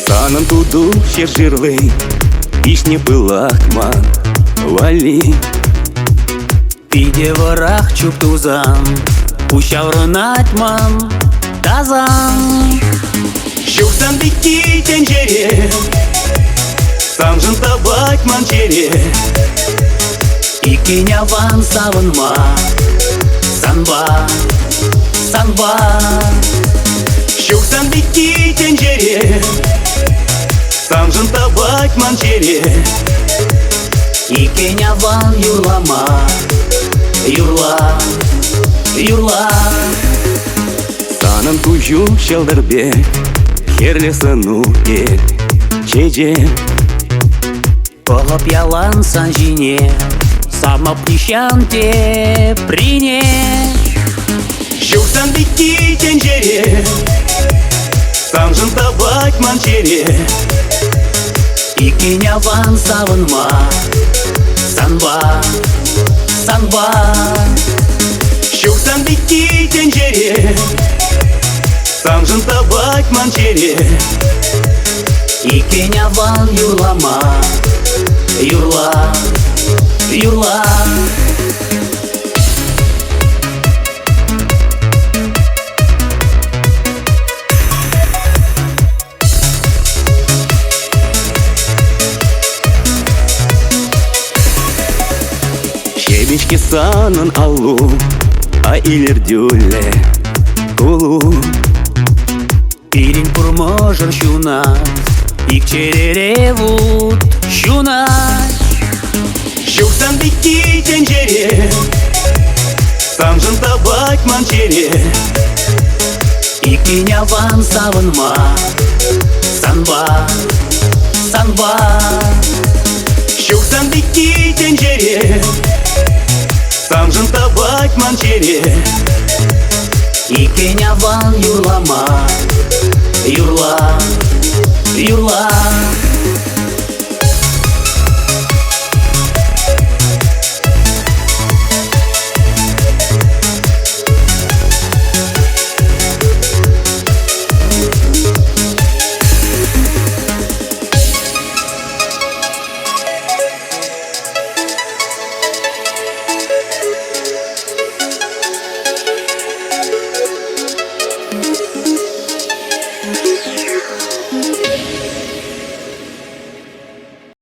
Санын туду шержирлей, вишне пылахман вали. Пиде ворах чуптузан, ущаврынатман тазан. Щуксан бики тенжере, самжын табать манчере. Икиняван савынма, санба, санба. Щуксан бики тенжере, самжын табать манчере. Икиняван юрлама, юрла, юрла. Санын тужу шелдербек, херле сыну ел чеже. Полоп ялан санжине, самап нищанте прине. Щуксан бики тенжере, самжын табать манчере. Икиняван савынма, санба, санба. Щуксан бики тенжере, самжын табать манчере. Икиняван юрлама, юрла, юрла. Шебечки санын алу, а илердюле кулу. Пирин пурможыр щунат, икчереревут щунат. Щуксан бики тенжере, самжын табать манчере. Икиняван савынма, санба, санба. Щуксан бики тенжере, самжын табать манчере. Икиняван юрлама, юрла, юрла.